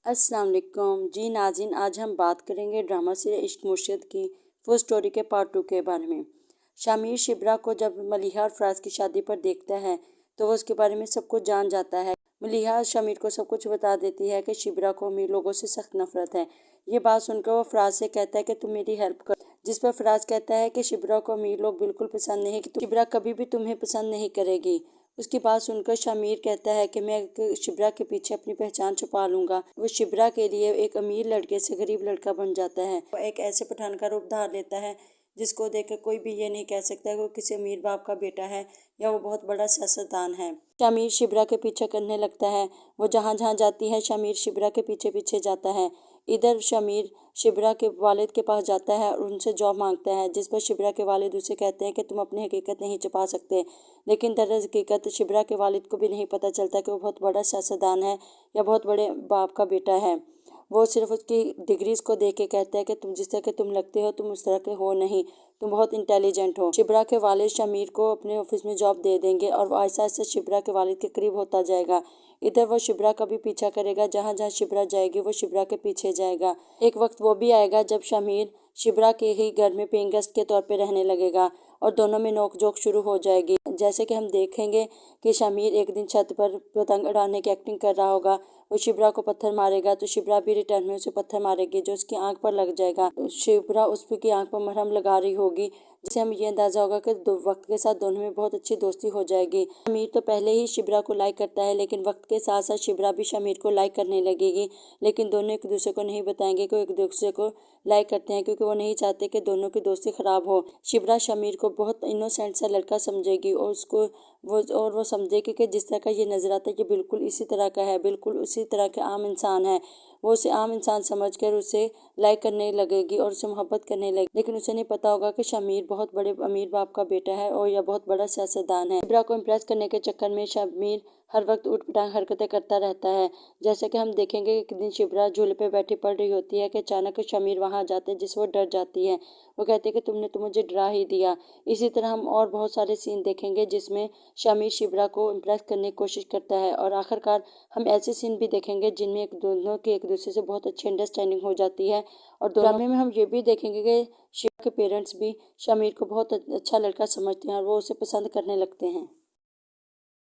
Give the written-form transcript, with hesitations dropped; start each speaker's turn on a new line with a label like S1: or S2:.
S1: अस्सलाम वालेकुम जी नाज़रीन, आज हम बात करेंगे ड्रामा सीरियल इश्क मुर्शिद की फुल स्टोरी के पार्ट 2 के बारे में। शामिर शिब्रा को जब मलिहा और फराज की शादी पर देखता है तो वो उसके बारे में सब कुछ जान जाता है। मलिहा शामिर को सब कुछ बता देती है कि शिब्रा को अमीर लोगों से सख्त नफरत है। ये बात सुनकर वो फराज से कहता है कि तुम मेरी हेल्प कर, जिस पर फराज कहता है कि शिब्रा को अमीर लोग बिल्कुल पसंद नहीं, कि शिब्रा कभी भी तुम्हें पसंद नहीं करेगी। उसकी बात सुनकर शामिर कहता है कि मैं शिब्रा के पीछे अपनी पहचान छुपा लूंगा। वो शिब्रा के लिए एक अमीर लड़के से गरीब लड़का बन जाता है। वो एक ऐसे पठान का रूप धार लेता है जिसको देखकर कोई भी ये नहीं कह सकता कि वो किसी अमीर बाप का बेटा है या वो बहुत बड़ा सियासतदान है। शामिर शिब्रा के पीछे करने लगता है। वो जहाँ जहाँ जाती है शामिर शिब्रा के पीछे पीछे जाता है। इधर शामिर शिब्रा के वालिद के पास जाता है और उनसे जॉब मांगता है, जिस पर शिब्रा के वालिद उसे कहते हैं कि तुम अपनी हकीकत नहीं छुपा सकते। लेकिन दरअसल हकीकत शिब्रा के वालिद को भी नहीं पता चलता कि वो बहुत बड़ा सियासतदान है या बहुत बड़े बाप का बेटा है। वो सिर्फ उसकी डिग्रीज को देख के कहता है कि तुम जिस तरह के तुम लगते हो तुम उस तरह के हो नहीं, तुम बहुत इंटेलिजेंट हो। शिब्रा के वालिद शामिर को अपने ऑफिस में जॉब दे देंगे और वो आहिस्ता आहिस्ता शिब्रा के वालिद के करीब होता जाएगा। इधर वो शिब्रा का भी पीछा करेगा, जहाँ जहाँ शिब्रा जाएगी वो शिब्रा के पीछे जाएगा। एक वक्त वो भी आएगा जब शामिर शिब्रा के ही घर में पेइंग गेस्ट के तौर पे रहने लगेगा और दोनों में नोकझोंक शुरू हो जाएगी। जैसे कि हम देखेंगे कि शामिर एक दिन छत पर पतंग उड़ाने की एक्टिंग कर रहा होगा, वो शिब्रा को पत्थर मारेगा तो शिब्रा भी रिटर्न में उसे पत्थर मारेगी जो उसकी आंख पर लग जाएगा। शिब्रा उसकी आंख पर मरहम लगा रही होगी, जिससे हमें ये अंदाजा होगा कि वक्त के साथ दोनों में बहुत अच्छी दोस्ती हो जाएगी। शामिर तो पहले ही शिब्रा को लाइक करता है, लेकिन वक्त के साथ साथ शिब्रा भी शामिर को लाइक करने लगेगी। लेकिन दोनों एक दूसरे को नहीं बताएंगे कि एक दूसरे को लाइक करते हैं, क्योंकि वो नहीं चाहते कि दोनों की दोस्ती खराब हो। शिब्रा शामिर को बहुत इनोसेंट सा लड़का समझेगी और वो समझेगी कि जिस तरह का ये नजर आता है ये बिल्कुल इसी तरह का है, बिल्कुल उसी तरह के आम इंसान है। वो उसे आम इंसान समझकर उसे लाइक करने लगेगी और उससे मोहब्बत करने लगेगी। लेकिन उसे नहीं पता होगा कि शामिर बहुत बड़े अमीर बाप का बेटा है और या बहुत बड़ा सियासतदान है। शिब्रा को इम्प्रेस करने के चक्कर में शामिर हर वक्त ऊटपटांग हरकतें करता रहता है। जैसे कि हम देखेंगे एक दिन शिब्रा झूले पे बैठी पड़ रही होती है कि अचानक शामिर वहां जाते हैं, जिससे वो डर जाती है। वो कहती है कि तुमने तो मुझे डरा ही दिया। इसी तरह हम और बहुत सारे सीन देखेंगे जिसमें शामिर शिब्रा को इम्प्रेस करने की कोशिश करता है और आखिरकार हम ऐसे सीन भी देखेंगे जिनमें दोनों की एक दूसरे से बहुत अच्छी अंडरस्टैंडिंग हो जाती है। और ड्रामे में हम ये भी देखेंगे कि शिब्रा के पेरेंट्स भी शामिर को बहुत अच्छा लड़का समझते हैं और वो उसे पसंद करने लगते हैं।